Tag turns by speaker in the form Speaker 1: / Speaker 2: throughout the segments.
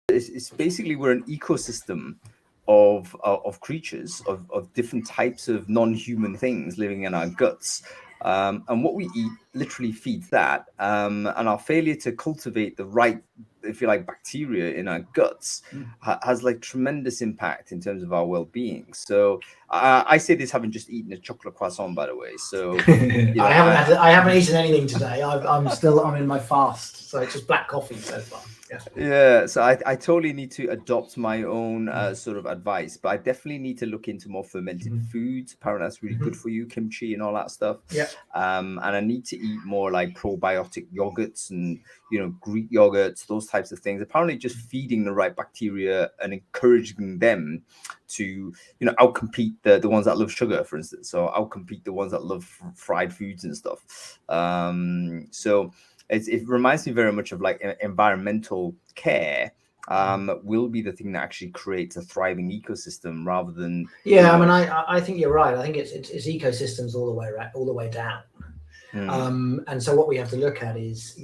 Speaker 1: it's basically we're an ecosystem of creatures of different types of non-human things living in our guts. And what we eat literally feeds that. And our failure to cultivate the right, if you like, bacteria in our guts has like tremendous impact in terms of our well-being. So I say this having just eaten a chocolate croissant, by the way. So
Speaker 2: I haven't eaten anything today. I'm in my fast, so it's just black coffee so far.
Speaker 1: Yeah, so I totally need to adopt my own sort of advice, but I definitely need to look into more fermented foods. Apparently, that's really good for you, kimchi and all that stuff.
Speaker 2: Yeah.
Speaker 1: And I need to eat more like probiotic yogurts and Greek yogurts, those types of things. Apparently, just feeding the right bacteria and encouraging them to outcompete the ones that love sugar, for instance, or outcompete the ones that love fried foods and stuff. So it reminds me very much of like environmental care will be the thing that actually creates a thriving ecosystem rather than
Speaker 2: I mean I think you're right. I think it's ecosystems all the way down. And so what we have to look at is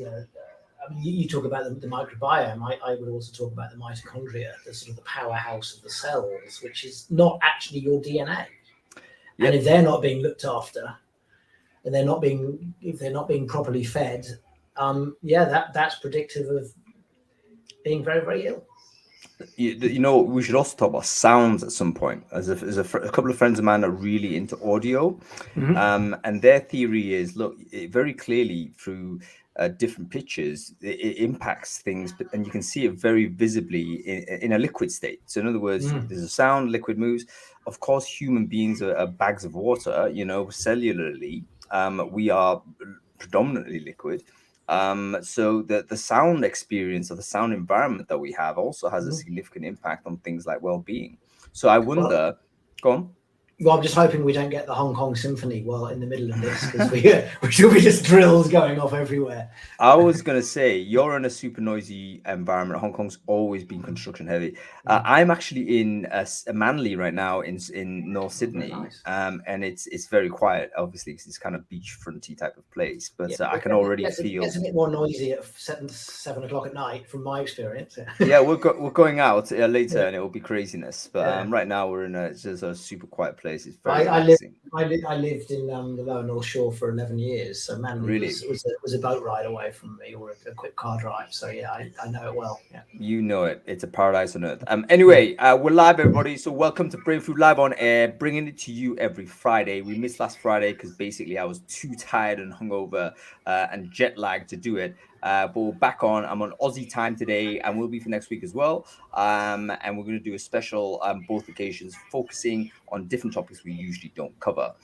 Speaker 2: I mean, you talk about the microbiome. I would also talk about the mitochondria, the sort of the powerhouse of the cells, which is not actually your DNA. Yep. And if they're not being looked after, and if they're not being properly fed, that's predictive of being very, very ill.
Speaker 1: We should also talk about sounds at some point. As a couple of friends of mine are really into audio, and their theory is, look, very clearly through different pitches, it impacts things, and you can see it very visibly in a liquid state. So in other words, there's a sound, liquid moves. Of course, human beings are bags of water. Cellularly, we are predominantly liquid. So the sound experience or the sound environment that we have also has a significant impact on things like well-being. So I wonder, go on.
Speaker 2: Well, I'm just hoping we don't get the Hong Kong Symphony while in the middle of this, because which will be just drills going off everywhere.
Speaker 1: I was going to say, you're in a super noisy environment. Hong Kong's always been construction heavy. I'm actually in Manly right now in North Sydney, and it's very quiet. Obviously, it's kind of beachfronty type of place, but I can already feel
Speaker 2: it's a bit more noisy at 7 o'clock at night, from my experience.
Speaker 1: Yeah, we're going out later, and it will be craziness. But right now we're in just a super quiet place. It's very relaxing.
Speaker 2: I lived in the Lower North Shore for 11 years, so Manly was a boat ride away from me, or a quick car drive. So I know it well. Yeah,
Speaker 1: you know it. It's a paradise on earth. Anyway, we're live, everybody. So welcome to Brainfood Live on Air, bringing it to you every Friday. We missed last Friday because basically I was too tired and hungover and jet lagged to do it. But we're back on. I'm on Aussie time today, and we'll be for next week as well. And we're going to do a special both occasions, focusing on different topics we usually don't cover.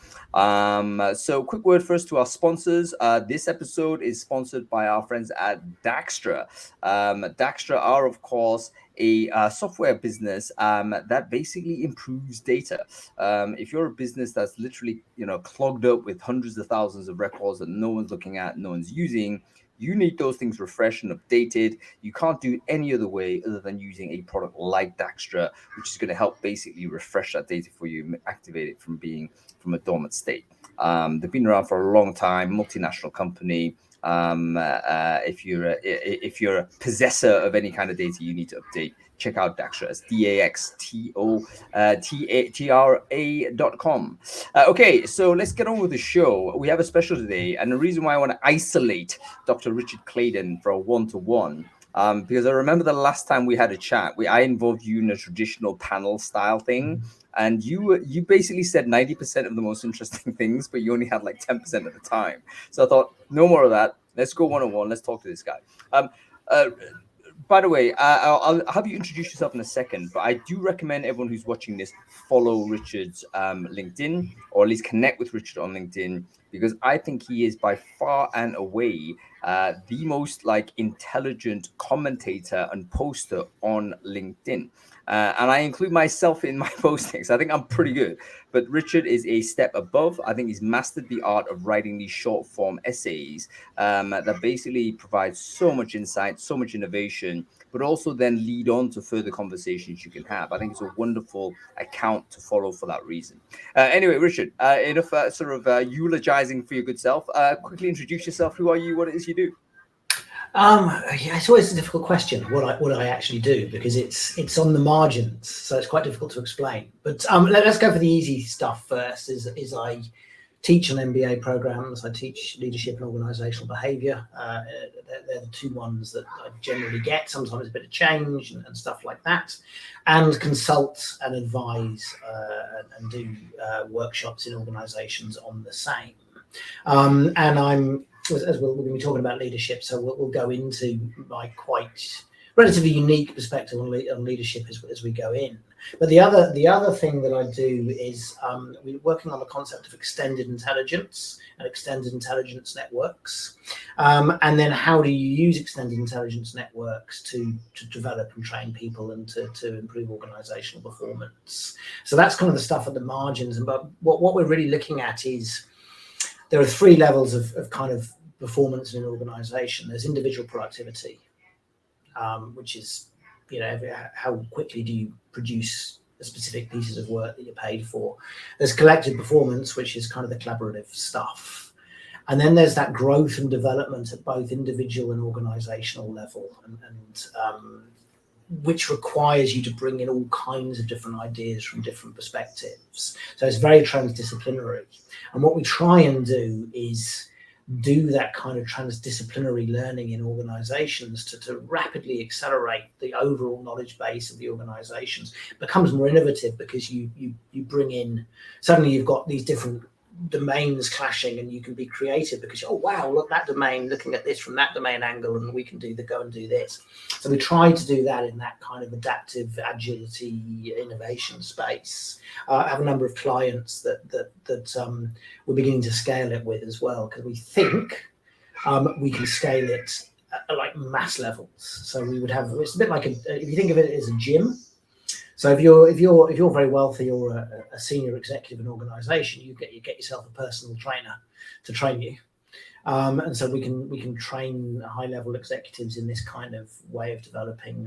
Speaker 1: So quick word first to our sponsors. This episode is sponsored by our friends at Daxtra. Daxtra are, of course, a software business that basically improves data. If you're a business that's literally clogged up with hundreds of thousands of records that no one's looking at, no one's using, you need those things refreshed and updated. You can't do it any other way other than using a product like Daxtra, which is going to help basically refresh that data for you, activate it from a dormant state. They've been around for a long time, multinational company. If you're a possessor of any kind of data you need to update, check out Daxtra. It's DAXTOTRA.com. Okay, so let's get on with the show. We have a special today, and the reason why I want to isolate Dr. Richard Claydon for a one-to-one, because I remember the last time we had a chat, I involved you in a traditional panel style thing, and you basically said 90% of the most interesting things, but you only had like 10% of the time. So I thought, no more of that. Let's go one-on-one. Let's talk to this guy. By the way, I'll have you introduce yourself in a second, but I do recommend everyone who's watching this follow Richard's LinkedIn, or at least connect with Richard on LinkedIn, because I think he is by far and away the most intelligent commentator and poster on LinkedIn. And I include myself in my postings. I think I'm pretty good, but Richard is a step above. I think he's mastered the art of writing these short form essays that basically provide so much insight, so much innovation, but also then lead on to further conversations you can have. I think it's a wonderful account to follow for that reason. Anyway, Richard, enough eulogizing for your good self. Quickly introduce yourself. Who are you? What it is you do?
Speaker 2: Yeah, it's always a difficult question what I actually do, because it's on the margins, so it's quite difficult to explain. But let's go for the easy stuff first. Is I teach on MBA programs. I teach leadership and organizational behavior. They're the two ones that I generally get. Sometimes a bit of change and stuff like that, and consult and advise and do workshops in organizations on the same. And I'm, as we're going to be talking about leadership, so we'll go into my quite relatively unique perspective on leadership as we go in. But the other thing that I do is we're working on the concept of extended intelligence and extended intelligence networks, and then how do you use extended intelligence networks to develop and train people and to improve organizational performance. So that's kind of the stuff at the margins. But what we're really looking at is there are three levels of kind of performance in an organization. There's individual productivity, which is, how quickly do you produce the specific pieces of work that you're paid for. There's collective performance, which is kind of the collaborative stuff. And then there's that growth and development at both individual and organizational level, and which requires you to bring in all kinds of different ideas from different perspectives. So it's very transdisciplinary. And what we try and do is do that kind of transdisciplinary learning in organizations to rapidly accelerate the overall knowledge base of the organizations. It becomes more innovative because you bring in, suddenly you've got these different domains clashing, and you can be creative because, oh wow, look, that domain, looking at this from that domain angle, and we can go and do this. So we try to do that in that kind of adaptive agility innovation space. I have a number of clients that we're beginning to scale it with as well, because we think we can scale it at like mass levels. So we would have, it's a bit like if you think of it as a gym. So if you're very wealthy or a senior executive in an organization, you get yourself a personal trainer to train you, and so we can train high level executives in this kind of way of developing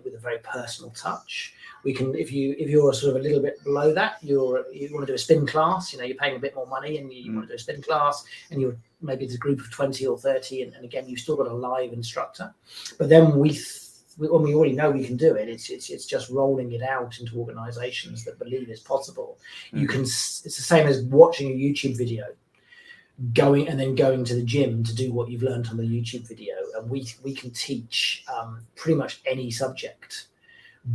Speaker 2: with a very personal touch. We can, if you're sort of a little bit below that, you want to do a spin class, you're paying a bit more money and you want to do a spin class, and you're maybe it's a group of 20 or 30, and again you've still got a live instructor, but then when we already know we can do it, it's just rolling it out into organizations that believe it's possible. It's the same as watching a YouTube video, going to the gym to do what you've learned on the YouTube video, and we can teach pretty much any subject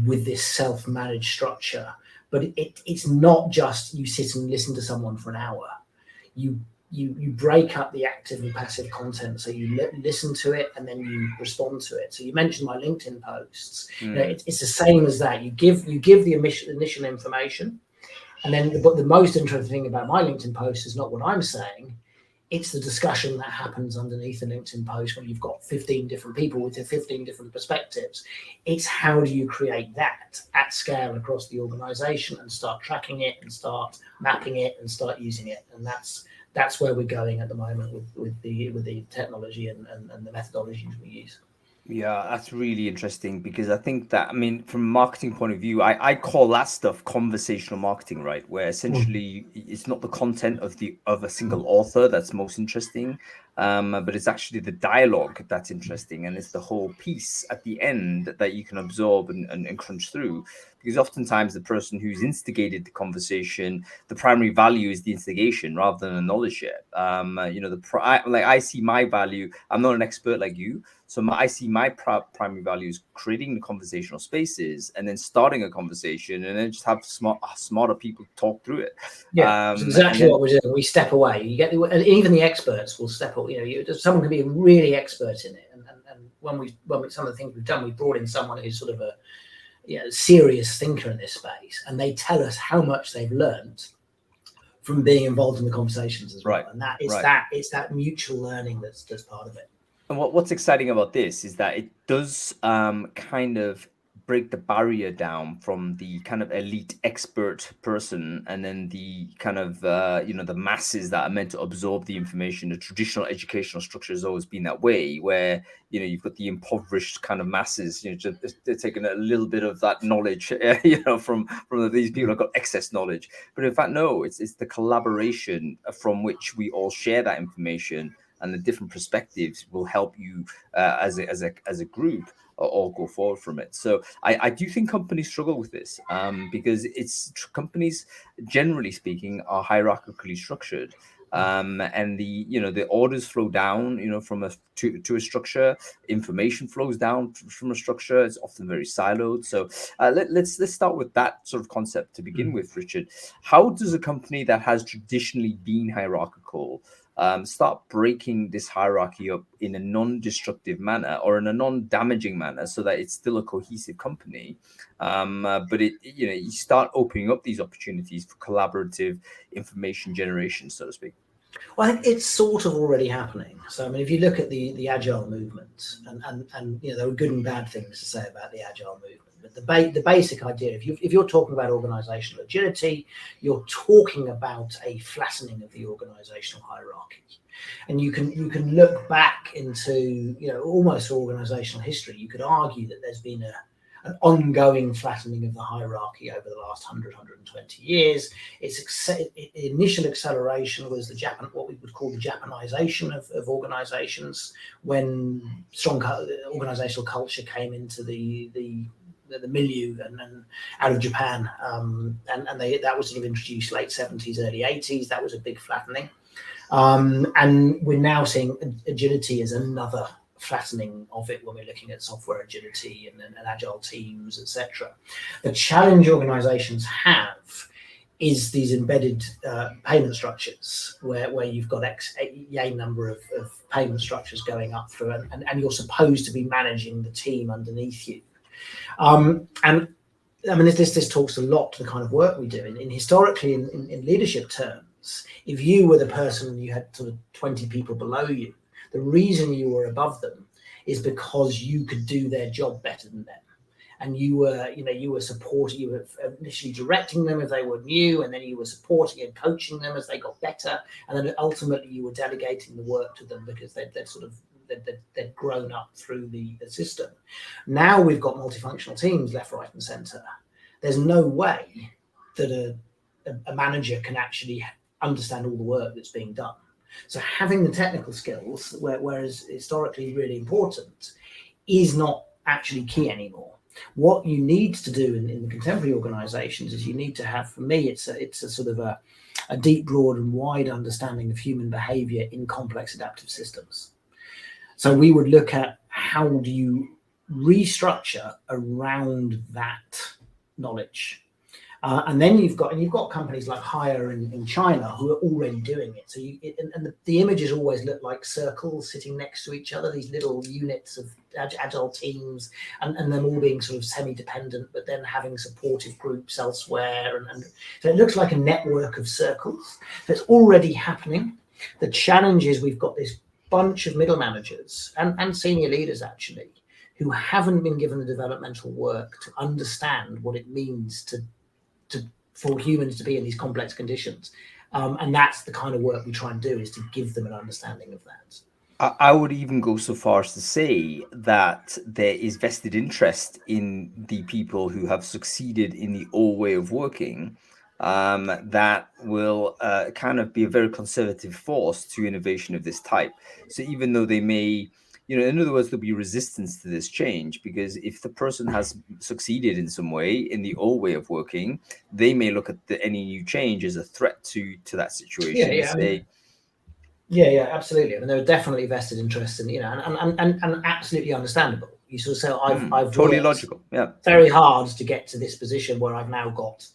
Speaker 2: with this self-managed structure. But it's not just you sit and listen to someone for an hour. You break up the active and passive content, so you listen to it and then you respond to it. So you mentioned my LinkedIn posts. It's the same as that. You give the initial information, and then the most interesting thing about my LinkedIn post is not what I'm saying. It's the discussion that happens underneath the LinkedIn post when you've got 15 different people with 15 different perspectives. It's how do you create that at scale across the organization and start tracking it and start mapping it and start using it. And that's where we're going at the moment with the technology and the methodologies we use.
Speaker 1: Yeah, that's really interesting, because I think that, from a marketing point of view, I call that stuff conversational marketing, right? Where essentially it's not the content of a single author that's most interesting, but it's actually the dialogue that's interesting, and it's the whole piece at the end that you can absorb and crunch through. Because oftentimes the person who's instigated the conversation, the primary value is the instigation rather than a knowledge share. I see my value. I'm not an expert like you, so I see my primary value is creating the conversational spaces and then starting a conversation, and then just have smarter people talk through it.
Speaker 2: Yeah, that's exactly what we're doing. We step away. And even the experts will step away. Someone can be really expert in it, and when we some of the things we've done, we brought in someone who's sort of a serious thinker in this space, and they tell us how much they've learned from being involved in the conversations as well. Right. And it's that mutual learning that's part of it.
Speaker 1: And what's exciting about this is that it does kind of break the barrier down from the kind of elite expert person, and then the kind of the masses that are meant to absorb the information. The traditional educational structure has always been that way, where you've got the impoverished kind of masses, they're taking a little bit of that knowledge from these people who've got excess knowledge. But in fact, no, it's the collaboration from which we all share that information. and the different perspectives will help you as a group all go forward from it. So I do think companies struggle with this because companies, generally speaking, are hierarchically structured. And the orders flow down, from to a structure. Information flows down from a structure. It's often very siloed. So let's start with that sort of concept to begin with, Richard. How does a company that has traditionally been hierarchical start breaking this hierarchy up in a non-destructive manner or in a non-damaging manner, so that it's still a cohesive company, but you start opening up these opportunities for collaborative information generation, so to speak?
Speaker 2: Well, I think it's sort of already happening. So, I mean, if you look at the agile movement, and there are good and bad things to say about the agile movement. But the basic idea, if you're talking about organizational agility, you're talking about a flattening of the organizational hierarchy. And you can look back into almost organizational history. You could argue that there's been an ongoing flattening of the hierarchy over the last 120 years. Its initial acceleration was what we would call the Japanization of organizations, when strong organizational culture came into the milieu and out of Japan, and that was sort of introduced late 70s, early 80s. That was a big flattening, and we're now seeing agility as another flattening of it when we're looking at software agility and agile teams, etc. The challenge organizations have is these embedded payment structures where you've got a number of payment structures going up through, and you're supposed to be managing the team underneath you. And I mean, this talks a lot to the kind of work we do. Historically, in leadership terms, if you were the person and you had sort of 20 people below you, the reason you were above them is because you could do their job better than them. And you were supporting, you were initially directing them if they were new, and then you were supporting and coaching them as they got better. And then ultimately you were delegating the work to them because they'd grown up through the system. Now we've got multifunctional teams left, right, and center. There's no way that a manager can actually understand all the work that's being done. So having the technical skills, whereas historically really important, is not actually key anymore. What you need to do in the contemporary organizations is you need to have, for me, it's a sort of a deep, broad and wide understanding of human behavior in complex adaptive systems. So we would look at how do you restructure around that knowledge. And then you've got companies like Hire in China who are already doing it. So the images always look like circles sitting next to each other, these little units of agile teams, and them all being sort of semi-dependent, but then having supportive groups elsewhere. And so it looks like a network of circles. So it's already happening. The challenge is we've got this bunch of middle managers and senior leaders actually who haven't been given the developmental work to understand what it means for humans to be in these complex conditions, and that's the kind of work we try and do, is to give them an understanding of that.
Speaker 1: I would even go so far as to say that there is vested interest in the people who have succeeded in the old way of working, that will kind of be a very conservative force to innovation of this type. So even though they may, in other words, there'll be resistance to this change, because if the person has succeeded in some way in the old way of working, they may look at any new change as a threat to that situation.
Speaker 2: Yeah, absolutely. I mean, there are definitely vested interests in, and absolutely understandable. You sort of say, I've
Speaker 1: totally
Speaker 2: worked
Speaker 1: logical. Yeah,
Speaker 2: very hard to get to this position where I've now got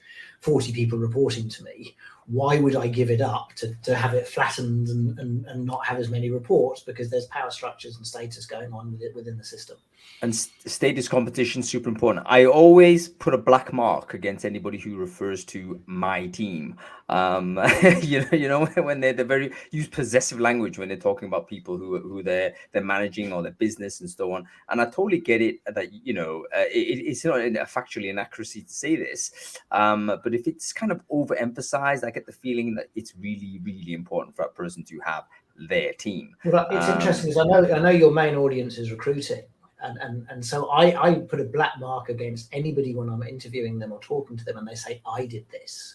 Speaker 2: 40 people reporting to me. Why would I give it up to have it flattened and not have as many reports? Because there's power structures and status going on within the system.
Speaker 1: And status competition is super important. I always put a black mark against anybody who refers to my team. When they're very use possessive language when they're talking about people who they're managing or their business and so on. And I totally get it that it's not a factually inaccuracy to say this, but if it's kind of overemphasized, I get the feeling that it's really, really important for that person to have their team.
Speaker 2: Well, it's interesting because I know your main audience is recruiting. And so I put a black mark against anybody when I'm interviewing them or talking to them and they say, I did this.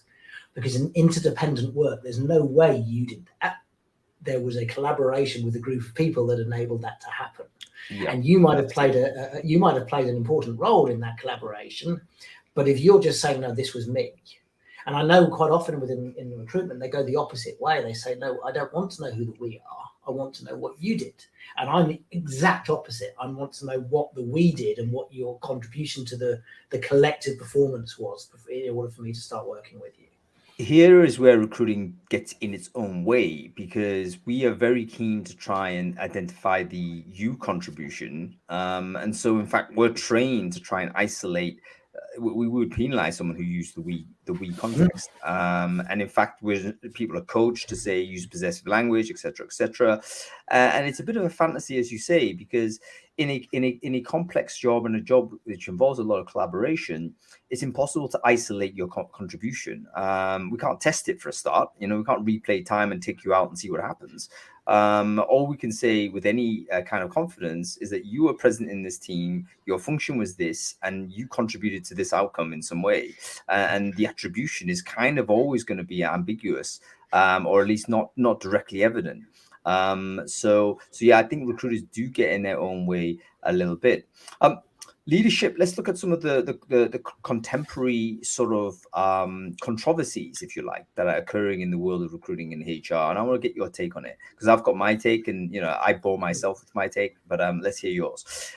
Speaker 2: Because in interdependent work, there's no way you did that. there was a collaboration with a group of people that enabled that to happen.
Speaker 1: Yeah,
Speaker 2: and you might have played an important role in that collaboration. But if you're just saying, no, this was me, and I know quite often in recruitment, they go the opposite way. They say, no, I don't want to know who the we are. I want to know what you did. And I'm the exact opposite. I want to know what the we did and what your contribution to the collective performance was in order for me to start working with you.
Speaker 1: Here is where recruiting gets in its own way, because we are very keen to try and identify the you contribution. And so, in fact, we're trained to try and isolate. We would penalize someone who used the we context. And in fact, people are coached to say use possessive language, etc., etc. And it's a bit of a fantasy, as you say, because in a complex job and a job which involves a lot of collaboration, it's impossible to isolate your contribution. We can't test it for a start. We can't replay time and take you out and see what happens. All we can say with any kind of confidence is that you were present in this team, your function was this, and you contributed to this outcome in some way. And the attribution is kind of always going to be ambiguous, or at least not directly evident. So yeah, I think recruiters do get in their own way a little bit. Leadership, let's look at some of the contemporary sort of controversies, if you like, that are occurring in the world of recruiting and HR. And I want to get your take on it, because I've got my take, and I bore myself with my take, but let's hear yours.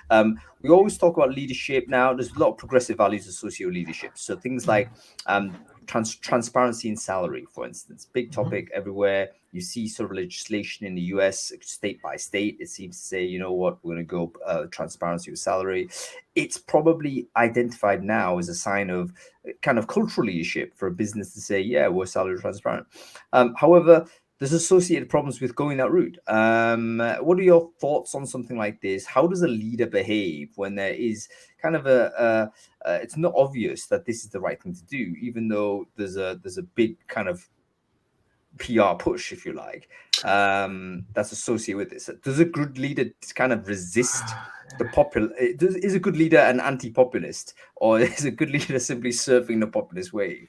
Speaker 1: We always talk about leadership now. There's a lot of progressive values associated with leadership. So things like transparency in salary, for instance, big topic everywhere. You see sort of legislation in the US, state by state. It seems to say, you know what, we're going to go transparency with salary. It's probably identified now as a sign of kind of cultural leadership for a business to say, yeah, we're salary transparent. However, there's associated problems with going that route. What are your thoughts on something like this? How does a leader behave when there is kind of it's not obvious that this is the right thing to do, even though there's a big kind of PR push, if you like, that's associated with this? Does a good leader kind of resist the popular? Is a good leader an anti-populist, or is a good leader simply surfing the populist wave?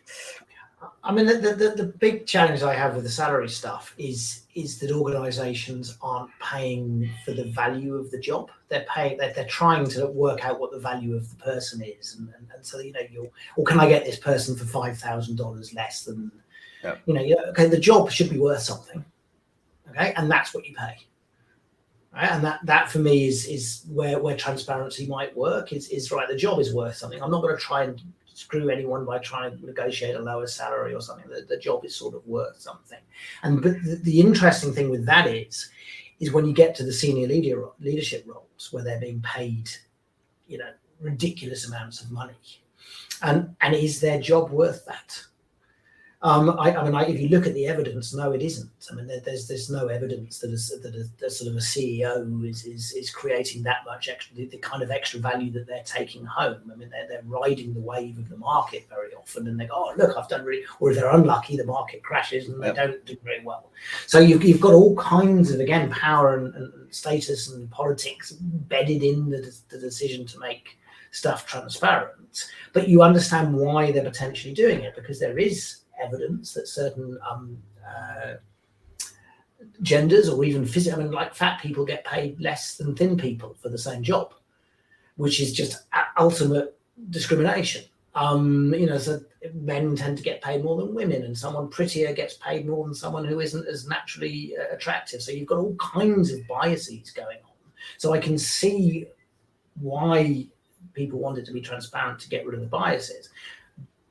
Speaker 2: I mean, the big challenge I have with the salary stuff is that organisations aren't paying for the value of the job. They're trying to work out what the value of the person is, and so or can I get this person for $5,000 less than? Yeah. Okay, the job should be worth something. Okay, and that's what you pay. Right? And that for me is where transparency might work. Is right. The job is worth something. I'm not going to try and screw anyone by trying to negotiate a lower salary or something. The job is sort of worth something. But the interesting thing with that is when you get to the senior leadership roles where they're being paid, ridiculous amounts of money, and is their job worth that? If you look at the evidence, no, it isn't. I mean, there's no evidence that a sort of a CEO is creating that much extra, the kind of extra value that they're taking home. I mean, they're riding the wave of the market very often, and they go, oh, look, I've done really, or if they're unlucky, the market crashes and they don't do very well. So you've got all kinds of, again, power and status and politics embedded in the decision to make stuff transparent, but you understand why they're potentially doing it, because there is evidence that certain genders or even like fat people get paid less than thin people for the same job, which is just ultimate discrimination. So men tend to get paid more than women, and someone prettier gets paid more than someone who isn't as naturally attractive. So you've got all kinds of biases going on. So I can see why people want it to be transparent to get rid of the biases.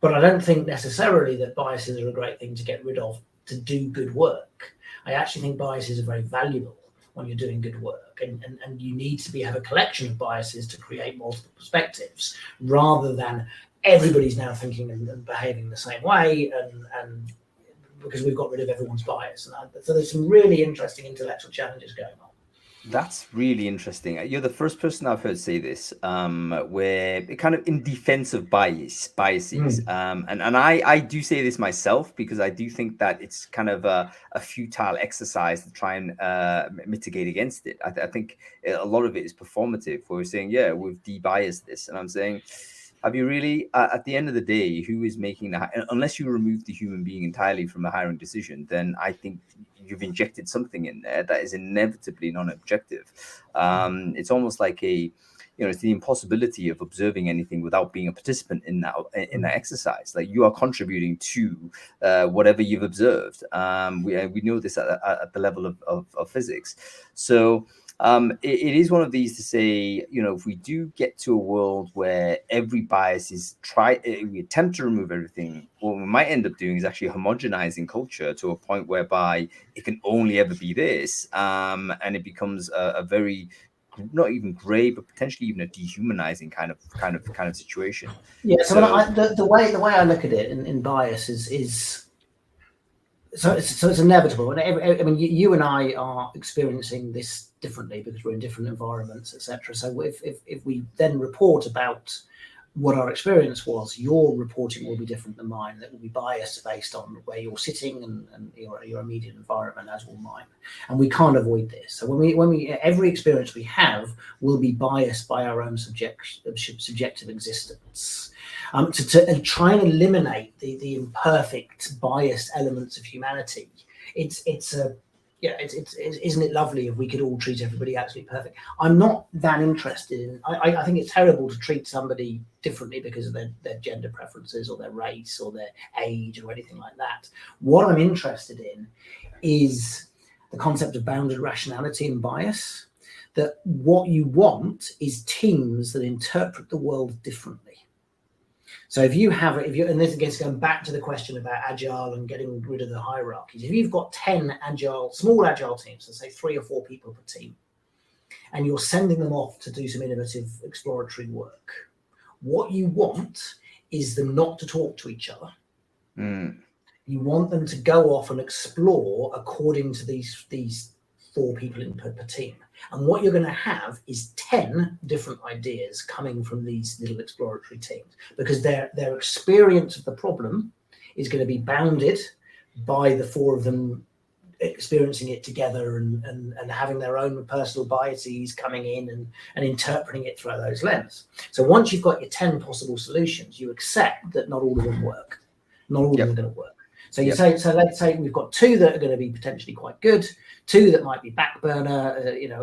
Speaker 2: But I don't think necessarily that biases are a great thing to get rid of to do good work. I actually think biases are very valuable when you're doing good work, and you need to have a collection of biases to create multiple perspectives, rather than everybody's now thinking and behaving the same way, and because we've got rid of everyone's bias. So there's some really interesting intellectual challenges going on.
Speaker 1: That's really interesting. You're the first person I've heard say this, where kind of in defense of biases. And I do say this myself, because I do think that it's kind of a futile exercise to try and mitigate against it. I think a lot of it is performative, where we're saying, yeah, we've de-biased this. And I'm saying, Have you really, at the end of the day, who is making that? Unless you remove the human being entirely from the hiring decision, then I think you've injected something in there that is inevitably non-objective. It's almost like it's the impossibility of observing anything without being a participant in that exercise. Like, you are contributing to whatever you've observed. We know this at the level of physics. So it is one of these to say, if we do get to a world where every bias is we attempt to remove everything, what we might end up doing is actually homogenizing culture to a point whereby it can only ever be this, and it becomes a very, not even gray, but potentially even a dehumanizing kind of situation.
Speaker 2: Yeah. So the way I look at it in bias is so it's inevitable. And you and I are experiencing this differently because we're in different environments, etc. So if we then report about what our experience was, your reporting will be different than mine. That will be biased based on where you're sitting and your immediate environment, as will mine. And we can't avoid this. So when we every experience we have will be biased by our own subjective existence. To try and eliminate the imperfect, biased elements of humanity, isn't it lovely if we could all treat everybody absolutely perfect? I'm not that interested in. I think it's terrible to treat somebody differently because of their gender preferences or their race or their age or anything like that. What I'm interested in is the concept of bounded rationality and bias. That what you want is teams that interpret the world differently. So and this again going back to the question about agile and getting rid of the hierarchies, if you've got 10 small agile teams, let's say 3 or 4 people per team, and you're sending them off to do some innovative exploratory work, what you want is them not to talk to each other. You want them to go off and explore according to these 4 people per team. And what you're going to have is 10 different ideas coming from these little exploratory teams, because their experience of the problem is going to be bounded by the 4 of them experiencing it together and having their own personal biases coming in and interpreting it through those lenses. So once you've got your 10 possible solutions, you accept that not all of them work. Not all of them are going to work. So let's say we've got 2 that are going to be potentially quite good, 2 that might be back burner,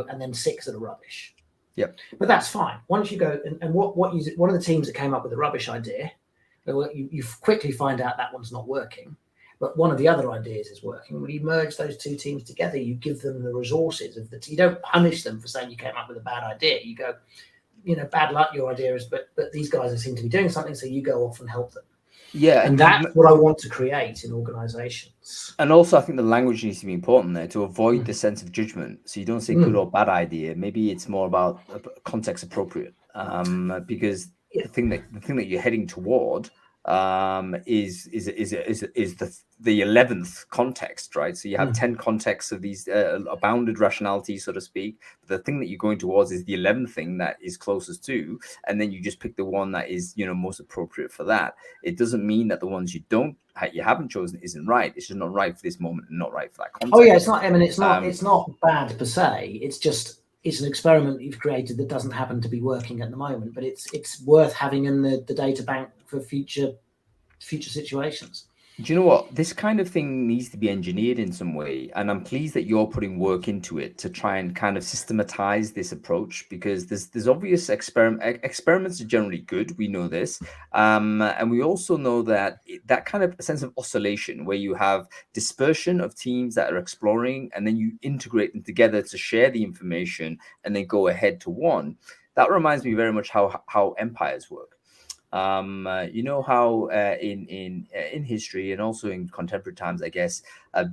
Speaker 2: and then 6 that are rubbish.
Speaker 1: Yep.
Speaker 2: But that's fine. Once you go and one of the teams that came up with the rubbish idea, you quickly find out that one's not working, but one of the other ideas is working. When you merge those 2 teams together, you give them the resources you don't punish them for saying you came up with a bad idea. You go, bad luck, your idea is, but these guys seem to be doing something, so you go off and help them. Yeah, and that's what I want to create in organizations.
Speaker 1: And also, I think the language needs to be important there to avoid the sense of judgment. So you don't say good or bad idea. Maybe it's more about context appropriate, because the thing that you're heading toward is the 11th context, right? So you have 10 contexts of these bounded rationality, so to speak. But the thing that you're going towards is the 11th thing that is closest to, and then you just pick the one that is most appropriate for that. It doesn't mean that the ones you haven't chosen isn't right. It's just not right for this moment and not right for that context.
Speaker 2: Oh yeah, it's not. I mean, it's not bad per se. It's just it's an experiment that you've created that doesn't happen to be working at the moment, but it's worth having in the data bank for future situations.
Speaker 1: Do you know what? This kind of thing needs to be engineered in some way. And I'm pleased that you're putting work into it to try and kind of systematize this approach, because there's obvious experiments are generally good. We know this. And we also know that that kind of sense of oscillation where you have dispersion of teams that are exploring and then you integrate them together to share the information and then go ahead to one. That reminds me very much how empires work. How in history and also in contemporary times, I guess,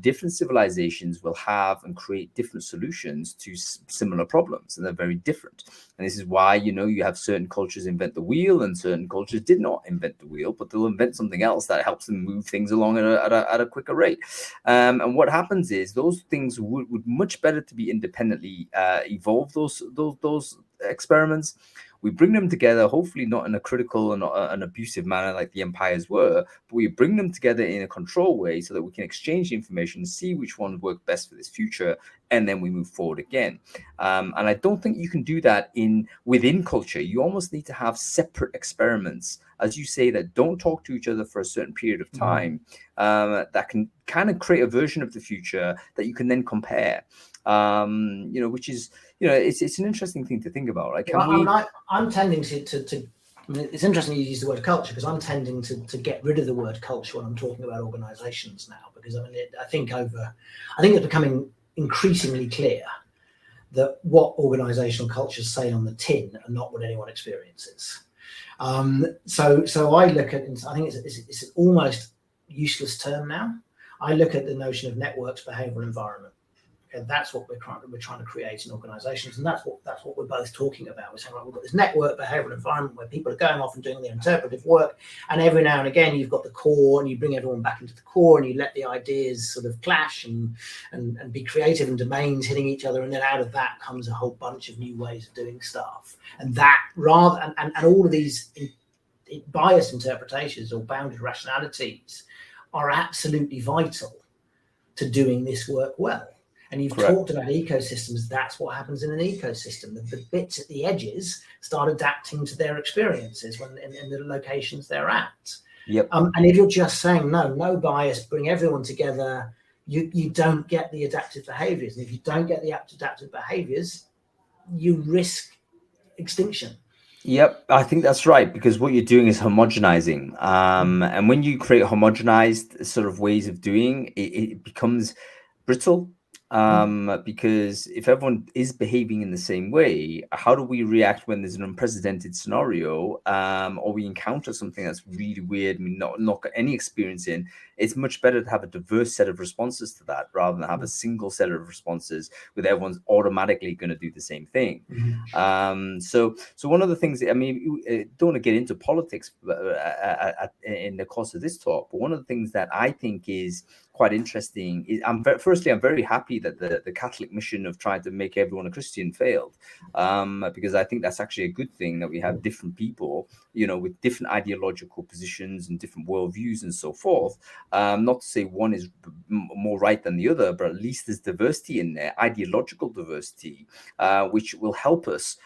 Speaker 1: different civilizations will have and create different solutions to similar problems, and they're very different. And this is why, you have certain cultures invent the wheel and certain cultures did not invent the wheel, but they'll invent something else that helps them move things along at a quicker rate. And what happens is those things would much better to be independently evolve those experiments. We bring them together, hopefully not in a critical and an abusive manner like the empires were, but we bring them together in a control way so that we can exchange information, see which ones work best for this future, and then we move forward again. And I don't think you can do that within culture. You almost need to have separate experiments, as you say, that don't talk to each other for a certain period of time, that can kind of create a version of the future that you can then compare. Which is, it's an interesting thing to think about. Like,
Speaker 2: I'm tending to I mean, it's interesting you use the word culture, because I'm tending to get rid of the word culture when I'm talking about organizations now, because I mean, I think it's becoming increasingly clear that what organizational cultures say on the tin are not what anyone experiences. So I look at, I think it's an almost useless term now. I look at the notion of networks, behavioral environment. And that's what we're trying to create in organizations, and that's what we're both talking about. We're saying, right, we've got this network behavioral environment where people are going off and doing their interpretive work, and every now and again you've got the core, and you bring everyone back into the core, and you let the ideas sort of clash and be creative, and domains hitting each other, and then out of that comes a whole bunch of new ways of doing stuff. And that and all of these biased interpretations or bounded rationalities are absolutely vital to doing this work well. And you've talked about ecosystems. That's what happens in an ecosystem. The bits at the edges start adapting to their experiences when in the locations they're at.
Speaker 1: Yep.
Speaker 2: And if you're just saying no bias, bring everyone together, you don't get the adaptive behaviors. And if you don't get the adaptive behaviors, you risk extinction.
Speaker 1: Yep, I think that's right, because what you're doing is homogenizing. And when you create homogenized sort of ways of doing, it becomes brittle. Because if everyone is behaving in the same way, how do we react when there's an unprecedented scenario, or we encounter something that's really weird and we not got any experience in? It's much better to have a diverse set of responses to that rather than have a single set of responses with everyone's automatically going to do the same thing. So one of the things, I mean, don't want to get into politics in the course of this talk, but one of the things that I think is quite interesting is, I'm very happy that the Catholic mission of trying to make everyone a Christian failed, because I think that's actually a good thing that we have different people, with different ideological positions and different worldviews and so forth. Not to say one is more right than the other, but at least there's diversity in there, ideological diversity, which will help us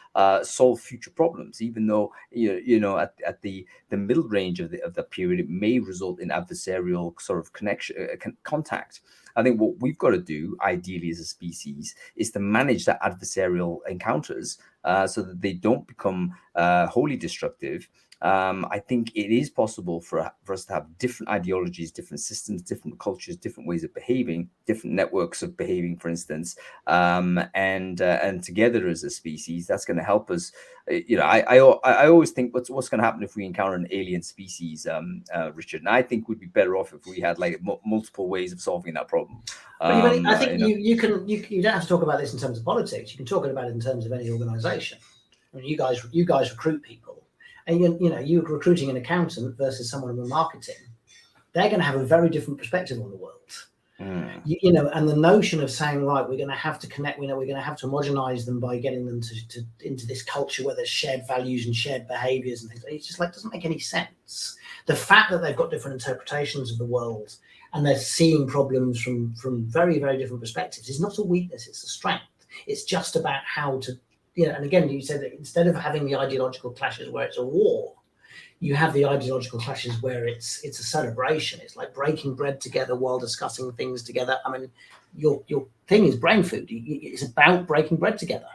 Speaker 1: solve future problems, even though at the middle range of the period, it may result in adversarial sort of contact. I think what we've got to do, ideally as a species, is to manage that adversarial encounters so that they don't become wholly destructive. I think it is possible for us to have different ideologies, different systems, different cultures, different ways of behaving, different networks of behaving, for instance, and together as a species, that's going to help us. I always think what's going to happen if we encounter an alien species, Richard, and I think we'd be better off if we had like multiple ways of solving that problem.
Speaker 2: I think you don't have to talk about this in terms of politics. You can talk about it in terms of any organization. I mean, you guys recruit people. And you're recruiting an accountant versus someone in marketing. They're going to have a very different perspective on the world. And the notion of saying, right, we're going to have to connect. We're going to have to homogenize them by getting them into this culture where there's shared values and shared behaviors and things. It's just like doesn't make any sense. The fact that they've got different interpretations of the world and they're seeing problems from very, very different perspectives is not a weakness. It's a strength. It's just about how to. And again, you said that instead of having the ideological clashes where it's a war, you have the ideological clashes where it's a celebration. It's like breaking bread together while discussing things together. I mean, your thing is Brainfood. It's about breaking bread together.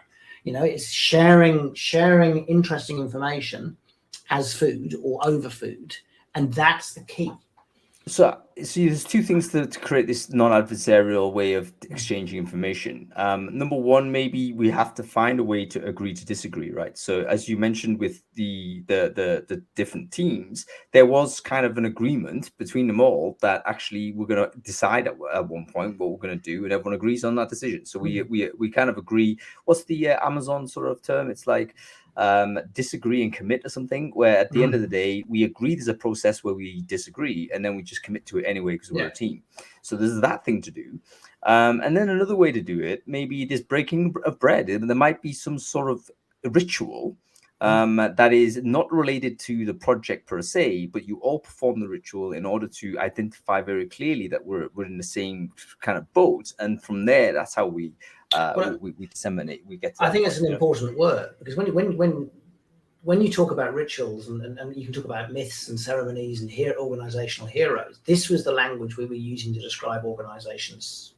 Speaker 2: It's sharing interesting information as food or over food, and that's the key.
Speaker 1: So there's two things to create this non-adversarial way of exchanging information. Number one, maybe we have to find a way to agree to disagree, right? So as you mentioned with the different teams, there was kind of an agreement between them all that actually we're going to decide at one point what we're going to do, and everyone agrees on that decision. So we kind of agree. What's the Amazon sort of term? It's like disagree and commit or something, where at the end of the day we agree there's a process where we disagree and then we just commit to it anyway because we're a team. So there's that thing to do, and then another way to do it, maybe this breaking of bread, there might be some sort of ritual that is not related to the project per se, but you all perform the ritual in order to identify very clearly that we're in the same kind of boat, and from there, that's how we disseminate. We get to
Speaker 2: I think it's an important word, because when you talk about rituals and you can talk about myths and ceremonies and organizational heroes, this was the language we were using to describe organizations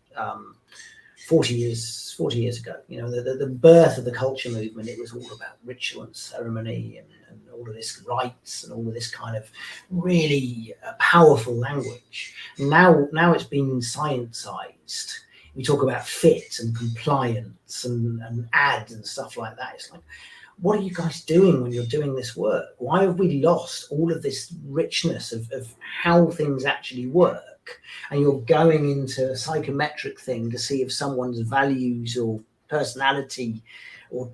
Speaker 2: 40 years ago. You know, the birth of the culture movement, it was all about ritual and ceremony and all of this rites and all of this kind of really powerful language. Now it's been scienceized. We talk about fit and compliance and ad and stuff like that. It's like, what are you guys doing when you're doing this work? Why have we lost all of this richness of how things actually work? And you're going into a psychometric thing to see if someone's values or personality or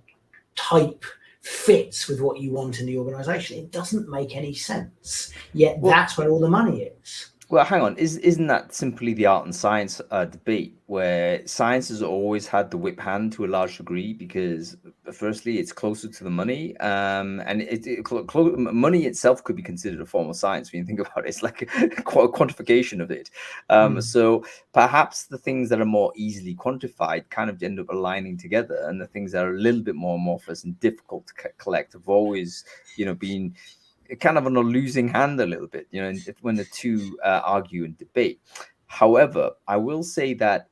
Speaker 2: type fits with what you want in the organization. It doesn't make any sense. Yet that's where all the money is.
Speaker 1: Well, hang on. Isn't that simply the art and science debate, where science has always had the whip hand to a large degree because, firstly, it's closer to the money, and money itself could be considered a form of science when you think about it. It's like a quantification of it. So perhaps the things that are more easily quantified kind of end up aligning together, and the things that are a little bit more amorphous and difficult to collect have always, been kind of on a losing hand a little bit, when the two argue and debate. However, I will say that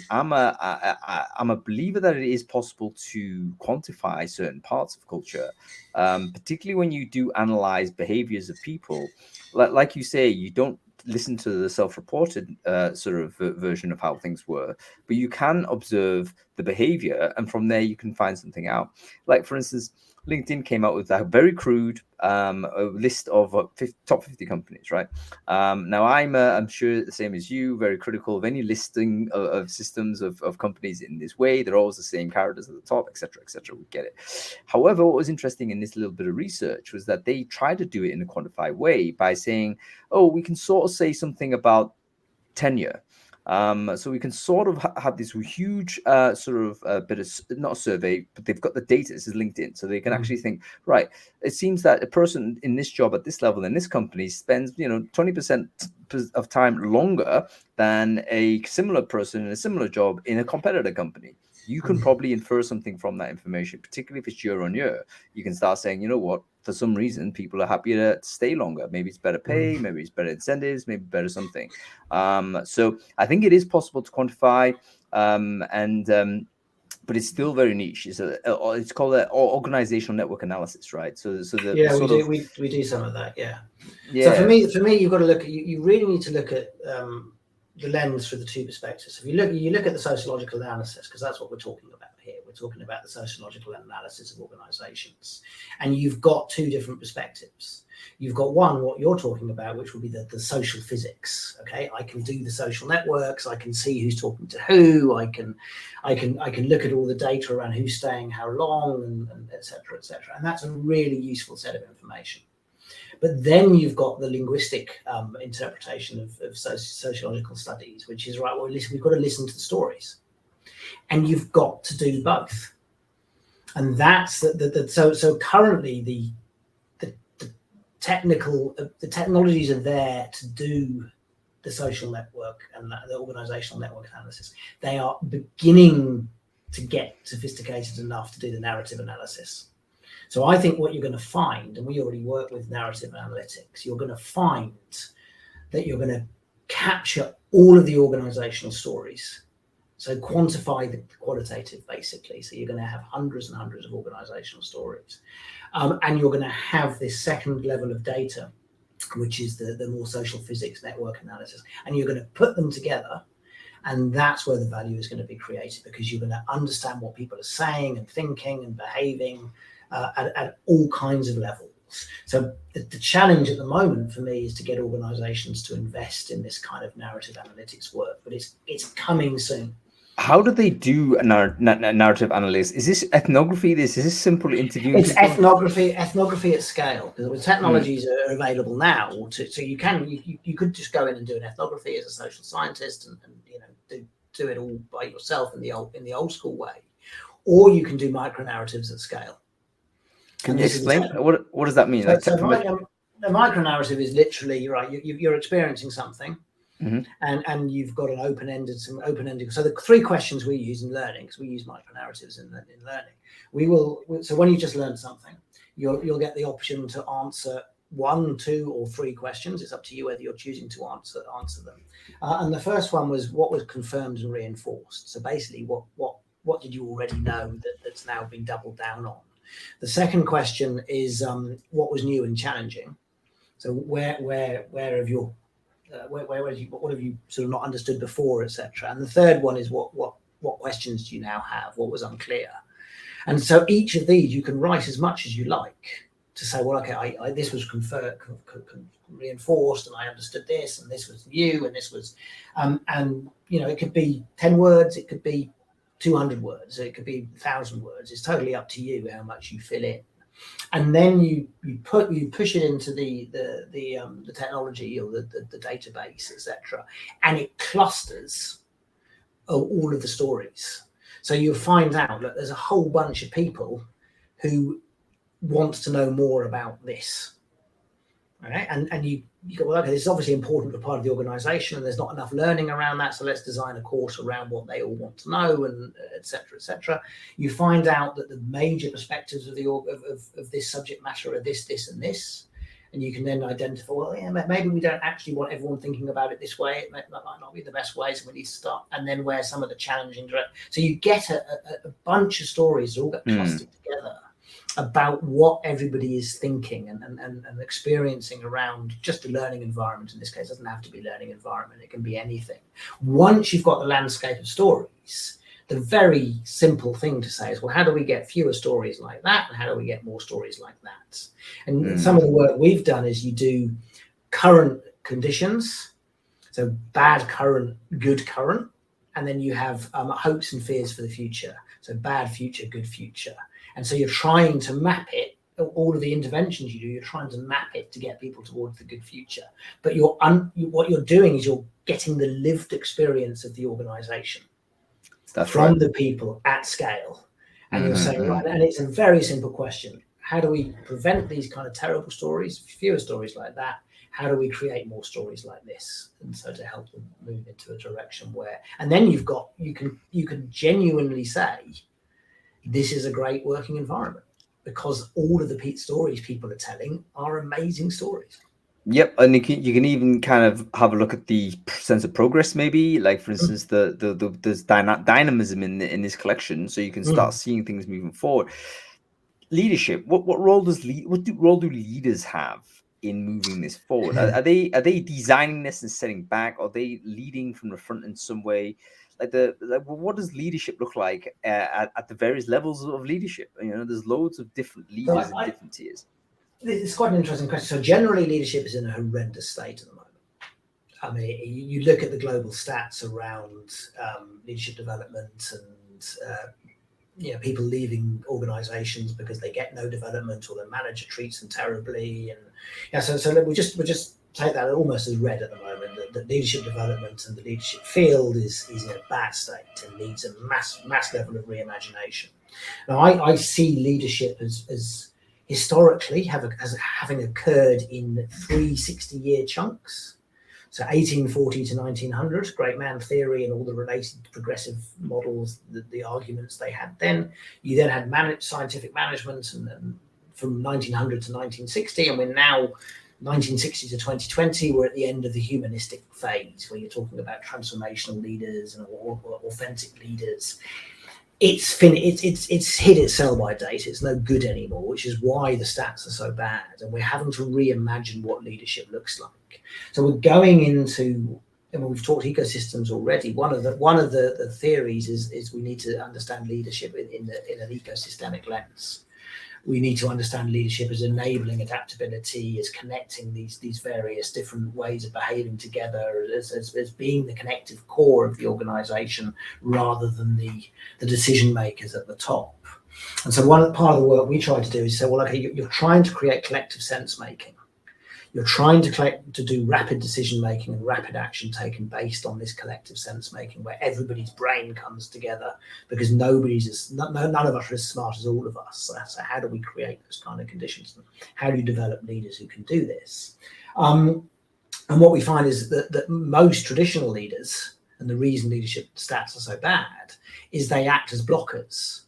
Speaker 1: I'm a believer that it is possible to quantify certain parts of culture, particularly when you do analyze behaviors of people. Like you say, you don't listen to the self-reported sort of version of how things were, but you can observe the behavior, and from there you can find something out. Like, for instance, LinkedIn came out with a very crude list of top 50 companies, right? Now, I'm sure the same as you, very critical of any listing of systems of companies in this way. They're always the same characters at the top, etc., etc. We get it. However, what was interesting in this little bit of research was that they tried to do it in a quantified way by saying, oh, we can sort of say something about tenure. So we can sort of have this huge sort of bit of, not a survey, but they've got the data. This is LinkedIn. So they can actually think, right, it seems that a person in this job at this level in this company spends, 20% of time longer than a similar person in a similar job in a competitor company. You can probably infer something from that information, particularly if it's year on year. You can start saying, you know what, for some reason, people are happier to stay longer. Maybe it's better pay, maybe it's better incentives, maybe better something. So I think it is possible to quantify, but it's still very niche. It's called an organizational network analysis, right? So
Speaker 2: we do some of that, yeah. So for me, you've got to look at you really need to look at the lens through the two perspectives. If you look at the sociological analysis, because that's what we're talking about here. We're talking about the sociological analysis of organizations, and you've got two different perspectives. You've got one, what you're talking about, which will be the social physics. Okay, I can do the social networks. I can see who's talking to who. I can look at all the data around who's staying how long, and et cetera, and that's a really useful set of information. But then you've got the linguistic interpretation of sociological studies, which is, right, well, listen, we've got to listen to the stories. And you've got to do both. And that's so currently the technologies are there to do the social network and the organizational network analysis. They are beginning to get sophisticated enough to do the narrative analysis. So I think what you're going to find, and we already work with narrative analytics, you're going to find that you're going to capture all of the organizational stories. So quantify the qualitative, basically. So you're going to have hundreds and hundreds of organizational stories. And you're going to have this second level of data, which is the more social physics network analysis. And you're going to put them together. And that's where the value is going to be created, because you're going to understand what people are saying and thinking and behaving at all kinds of levels. So the challenge at the moment for me is to get organizations to invest in this kind of narrative analytics work, but it's coming soon.
Speaker 1: How do they do a narrative analysis? Is this ethnography? Is this simple interviewing?
Speaker 2: It's ethnography at scale, because the technologies are available now. So you could just go in and do an ethnography as a social scientist and do it all by yourself in the old school way, or you can do micro narratives at scale.
Speaker 1: Can you explain what does that mean?
Speaker 2: So, the micro narrative is literally, right, you're experiencing something, and you've got an open-ended. So the 3 questions we use in learning, because we use micro narratives in learning, so when you just learn something, you'll get the option to answer 1, 2, or 3 questions. It's up to you whether you're choosing to answer them. And the first one was what was confirmed and reinforced. So basically, what did you already know that's now been doubled down on? The second question is what was new and challenging. So where have you what have you sort of not understood before, etc. And the third one is what questions do you now have? What was unclear? And so each of these you can write as much as you like to say, well, okay, this was reinforced, and I understood this, and this was new, and this was, and it could be 10 words, it could be 200 words, it could be 1,000 words. It's totally up to you how much you fill in. And then you push it into the technology or the database, etc., and it clusters all of the stories. So you'll find out that there's a whole bunch of people who want to know more about this. Right? And you go, well, okay, this is obviously important for part of the organization, and there's not enough learning around that, so let's design a course around what they all want to know, and etc. You find out that the major perspectives of this subject matter are this and this, and you can then identify, well, yeah, maybe we don't actually want everyone thinking about it this way. That might not be the best way, so we need to start, and then where some of the challenging so you get a bunch of stories that all get clustered together about what everybody is thinking and experiencing around just a learning environment. In this case, it doesn't have to be learning environment, it can be anything. Once you've got the landscape of stories, the very simple thing to say is, well, how do we get fewer stories like that, and how do we get more stories like that? And some of the work we've done is you do current conditions, so bad current, good current, and then you have hopes and fears for the future, so bad future, good future. And so you're trying to map it, all of the interventions you do, you're trying to map it to get people towards the good future. But what you're doing is you're getting the lived experience of the organization from the people at scale. And you're saying, right, and it's a very simple question. How do we prevent these kind of terrible stories, fewer stories like that? How do we create more stories like this? And so to help them move into a direction where, and then you can genuinely say, this is a great working environment, because all of the stories people are telling are amazing stories.
Speaker 1: Yep, and you can even kind of have a look at the sense of progress, maybe, like for instance, there's dynamism in this collection, so you can start seeing things moving forward. Leadership. What role do leaders have in moving this forward? Are they designing this and setting back? Are they leading from the front in some way? What does leadership look like at the various levels of leadership? There's loads of different leaders in different tiers.
Speaker 2: It's quite an interesting question. So generally, leadership is in a horrendous state at the moment. I mean, you look at the global stats around leadership development and people leaving organizations because they get no development, or their manager treats them terribly, and so we just take that almost as read at the moment, that leadership development and the leadership field is in a bad state and needs a mass level of reimagination. Now, I see leadership as historically having occurred in 3 60-year chunks. So 1840 to 1900, great man theory and all the related progressive models, the arguments they had then. You then had scientific management and from 1900 to 1960, and we're now 1960 to 2020, we're at the end of the humanistic phase, where you're talking about transformational leaders and or authentic leaders. It's hit its sell-by date. It's no good anymore, which is why the stats are so bad, and we're having to reimagine what leadership looks like. So we're going into, and we've talked ecosystems already. One of the theories is we need to understand leadership in an ecosystemic lens. We need to understand leadership as enabling adaptability, as connecting these various different ways of behaving together, as being the connective core of the organization rather than the decision makers at the top. And so one part of the work we try to do is say, well, okay, you're trying to create collective sense making. You're trying to do rapid decision making and rapid action taken based on this collective sense making, where everybody's brain comes together, because none of us are as smart as all of us. So how do we create those kind of conditions? How do you develop leaders who can do this? And what we find is that most traditional leaders, and the reason leadership stats are so bad, is they act as blockers.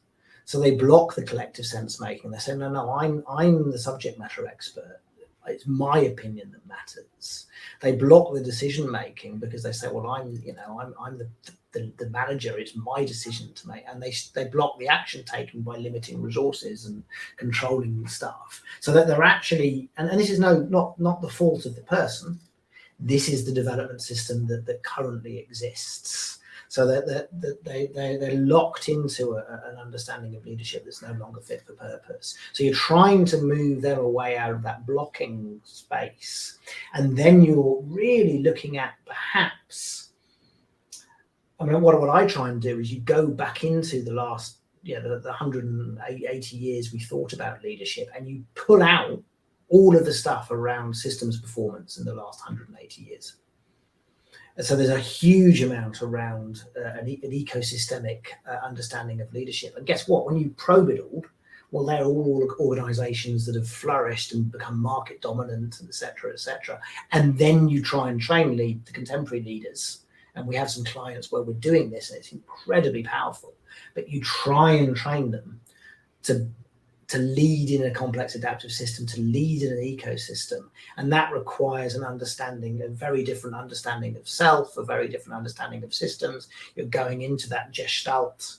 Speaker 2: So they block the collective sense making. They say, no, I'm the subject matter expert. It's my opinion that matters. They block the decision making because they say, well, I'm the manager. It's my decision to make, and they block the action taken by limiting resources and controlling stuff. So that they're actually, and this is not the fault of the person. This is the development system that currently exists. So that they're locked into an understanding of leadership that's no longer fit for purpose. So you're trying to move them away out of that blocking space, and then you're really looking at perhaps. I mean, what I try and do is you go back into the last, the 180 years we thought about leadership, and you pull out all of the stuff around systems performance in the last 180 years. So there's a huge amount around an ecosystemic understanding of leadership. And guess what? When you probe it all, well, they're all organizations that have flourished and become market dominant, et cetera, et cetera. And then you try and train the contemporary leaders. And we have some clients where we're doing this, and it's incredibly powerful. But you try and train them to lead in a complex adaptive system, to lead in an ecosystem. And that requires a very different understanding of self, a very different understanding of systems. You're going into that gestalt,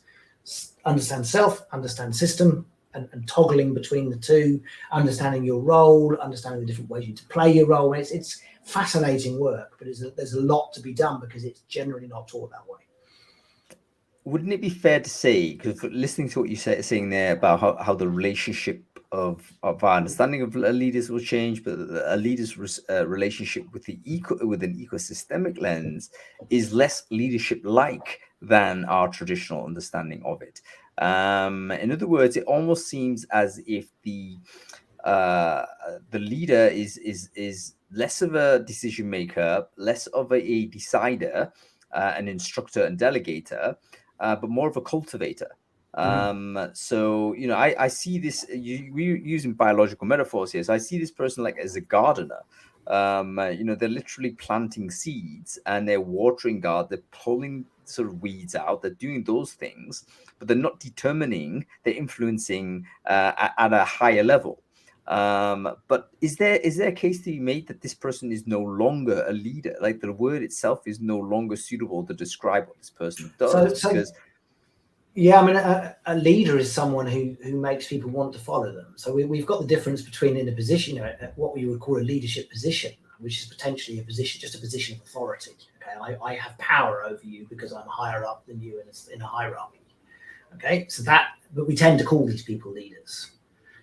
Speaker 2: understand self, understand system, and toggling between the two, understanding your role, understanding the different ways you need to play your role. It's fascinating work, but there's a lot to be done because it's generally not taught that way.
Speaker 1: Wouldn't it be fair to say, because listening to what you're saying there about how the relationship of our understanding of leaders will change, but a leader's relationship with with an ecosystemic lens is less leadership-like than our traditional understanding of it. In other words, it almost seems as if the leader is less of a decision maker, less of a decider, an instructor and delegator, but more of a cultivator. So, I see this, we're using biological metaphors here. So I see this person like as a gardener. They're literally planting seeds, and they're watering they're pulling sort of weeds out. They're doing those things, but they're not determining, they're influencing at a higher level. But is there a case to be made that this person is no longer a leader? Like the word itself is no longer suitable to describe what this person does.
Speaker 2: Yeah, I mean, a leader is someone who makes people want to follow them. So we've got the difference between in a position, what we would call a leadership position, which is potentially just a position of authority. Okay, I have power over you because I'm higher up than you in a hierarchy. Okay, but we tend to call these people leaders.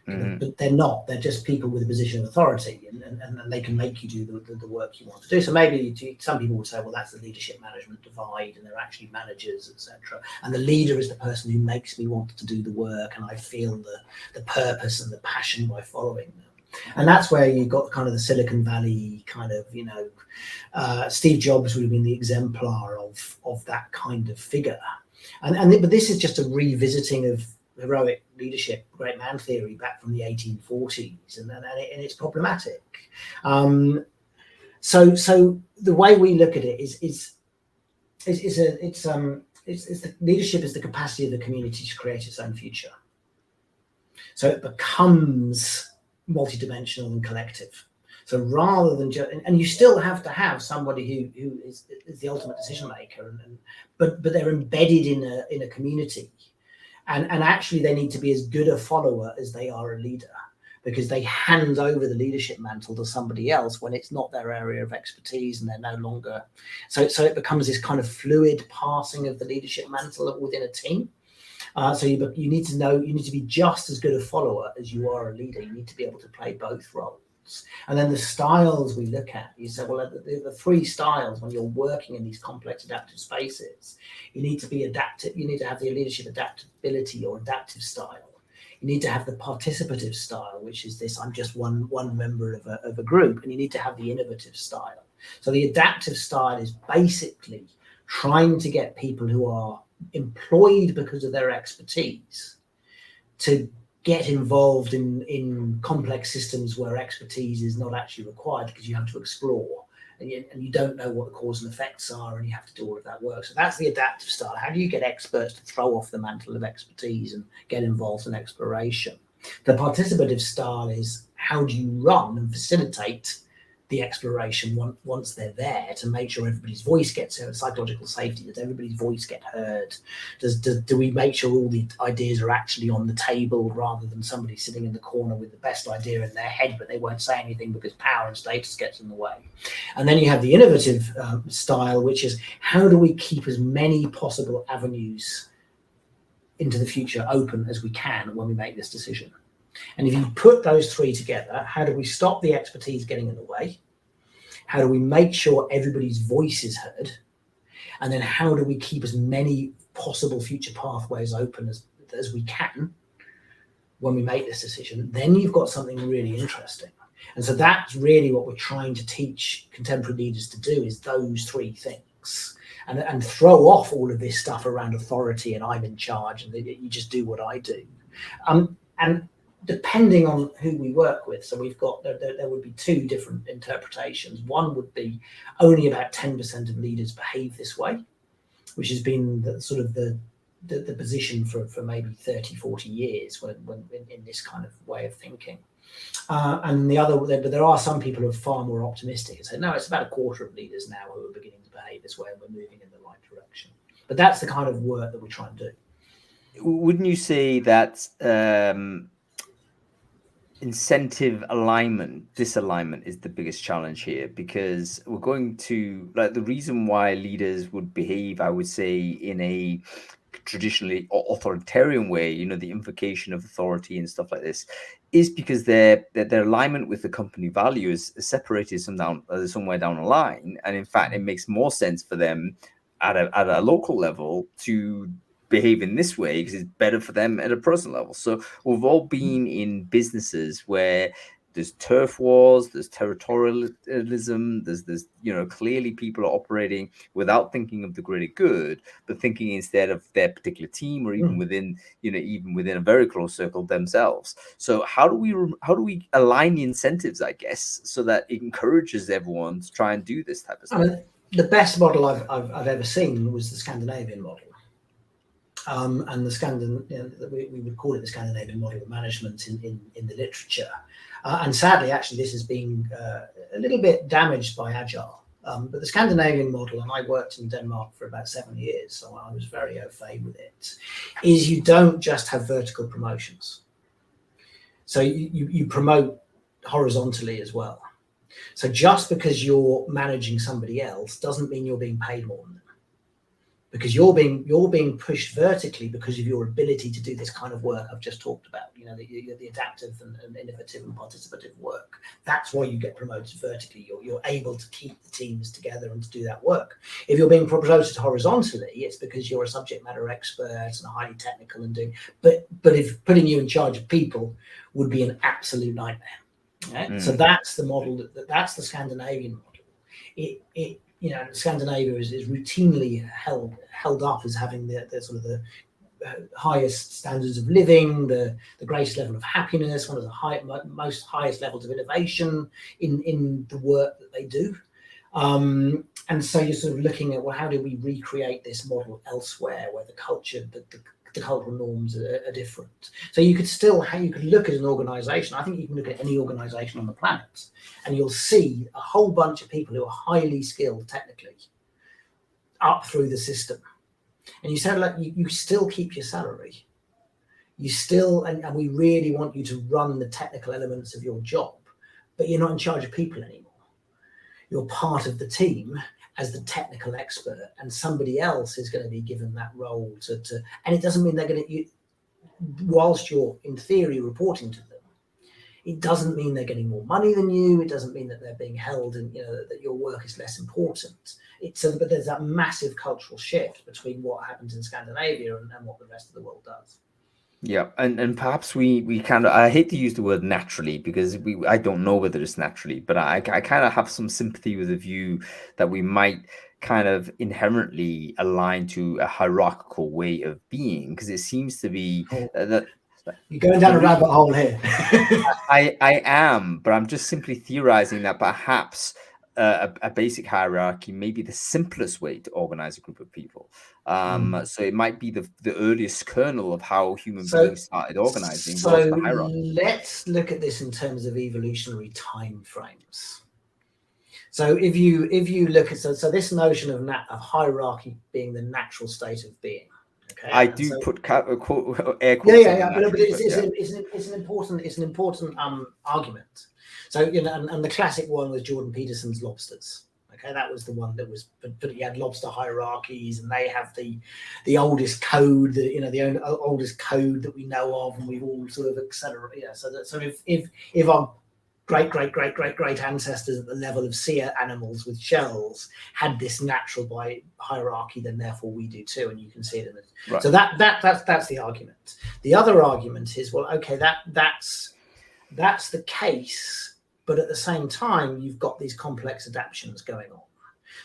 Speaker 2: But they're not. They're just people with a position of authority, and they can make you do the work you want to do. So maybe some people would say, well, that's the leadership management divide, and they're actually managers, etc. And the leader is the person who makes me want to do the work, and I feel the purpose and the passion by following them. And that's where you got kind of the Silicon Valley kind of, Steve Jobs would have been the exemplar of that kind of figure. But this is just a revisiting of heroic leadership, great man theory back from the 1840s, and it's problematic. So the way we look at it is the leadership is the capacity of the community to create its own future. So it becomes multidimensional and collective. So rather than and you still have to have somebody who is the ultimate decision maker, but they're embedded in a community. And actually, they need to be as good a follower as they are a leader, because they hand over the leadership mantle to somebody else when it's not their area of expertise, and they're no longer. So it becomes this kind of fluid passing of the leadership mantle within a team. So you need to be just as good a follower as you are a leader. You need to be able to play both roles. And then the styles we look at, you say, well, the three styles when you're working in these complex adaptive spaces, you need to be adaptive. You need to have the leadership adaptability or adaptive style. You need to have the participative style, which is this, I'm just one member of a group, and you need to have the innovative style. So the adaptive style is basically trying to get people who are employed because of their expertise to get involved in complex systems where expertise is not actually required, because you have to explore and you don't know what the cause and effects are, and you have to do all of that work. So that's the adaptive style. How do you get experts to throw off the mantle of expertise and get involved in exploration? The participative style is, how do you run and facilitate the exploration once they're there, to make sure everybody's voice gets heard, psychological safety, does everybody's voice get heard? Do we make sure all the ideas are actually on the table, rather than somebody sitting in the corner with the best idea in their head, but they won't say anything because power and status gets in the way? And then you have the innovative style, which is, how do we keep as many possible avenues into the future open as we can when we make this decision? And if you put those three together, how do we stop the expertise getting in the way? How do we make sure everybody's voice is heard? And then how do we keep as many possible future pathways open as we can when we make this decision? Then you've got something really interesting. And so that's really what we're trying to teach contemporary leaders to do, is those three things. And throw off all of this stuff around authority and I'm in charge and you just do what I do. And depending on who we work with, so we've got, there would be two different interpretations. One would be only about 10% of leaders behave this way, which has been the position for maybe 30, 40 years when in this kind of way of thinking. And the other, but there are some people who are far more optimistic and say, no, it's about a quarter of leaders now who are beginning to behave this way, and we're moving in the right direction. But that's the kind of work that we try and do.
Speaker 1: Wouldn't you say that incentive disalignment is the biggest challenge here? Because we're going to, like, the reason why leaders would behave, I would say, in a traditionally authoritarian way, the invocation of authority and stuff like this, is because their alignment with the company value is separated somewhere down the line. And in fact, it makes more sense for them at a local level to behave in this way because it's better for them at a personal level. So we've all been in businesses where there's turf wars, there's territorialism, there's clearly people are operating without thinking of the greater good, but thinking instead of their particular team, or even within a very close circle themselves. So how do we align the incentives, I guess, so that it encourages everyone to try and do this type of stuff?
Speaker 2: I mean, the best model I've ever seen was the Scandinavian model. And we would call it the Scandinavian model of management in the literature. And sadly, actually, this has been a little bit damaged by Agile. But the Scandinavian model, and I worked in Denmark for about 7 years, so I was very au fait with it, is you don't just have vertical promotions. So you promote horizontally as well. So just because you're managing somebody else doesn't mean you're being paid more than them. Because you're being pushed vertically because of your ability to do this kind of work I've just talked about, the adaptive and innovative and participative work. That's why you get promoted vertically. You're able to keep the teams together and to do that work. If you're being promoted horizontally, it's because you're a subject matter expert and highly technical and doing. But if putting you in charge of people would be an absolute nightmare. Right? So that's the model. That's the Scandinavian model. Scandinavia is routinely held up as having the sort of the highest standards of living, the greatest level of happiness, one of the highest levels of innovation in the work that they do. And so you're sort of looking at, well, how do we recreate this model elsewhere where the culture, the cultural norms are different? So you could look at an organization. I think you can look at any organization on the planet and you'll see a whole bunch of people who are highly skilled technically up through the system. And you said, like, you still keep your salary. You still, and we really want you to run the technical elements of your job, but you're not in charge of people anymore. You're part of the team as the technical expert, and somebody else is going to be given that role to and it doesn't mean they're going to, whilst you're in theory reporting to them, it doesn't mean they're getting more money than you. It doesn't mean that they're being held and that your work is less important. But there's that massive cultural shift between what happens in Scandinavia and what the rest of the world does.
Speaker 1: Yeah, and perhaps we kind of, I hate to use the word naturally because I don't know whether it's naturally, but I kind of have some sympathy with the view that we might kind of inherently align to a hierarchical way of being, because it seems to be that
Speaker 2: you're going down a rabbit hole here.
Speaker 1: I am, but I'm just simply theorizing that perhaps a basic hierarchy may be the simplest way to organize a group of people. So it might be the earliest kernel of how human beings started organizing was the hierarchy.
Speaker 2: Let's look at this in terms of evolutionary time frames. So if you look at so this notion of hierarchy being the natural state of being. Okay,
Speaker 1: I do put air quotes.
Speaker 2: Yeah. But it's an important argument. So and the classic one was Jordan Peterson's lobsters. Okay, that was the one that was, but you had lobster hierarchies, and they have the oldest code, the oldest code that we know of, and we've all sort of etc. Yeah, so if our great ancestors at the level of sea animals with shells had this natural by hierarchy, then therefore we do too, and you can see it in it. Right. So that's the argument. The other argument is, well, okay, that's the case, but at the same time you've got these complex adaptations going on.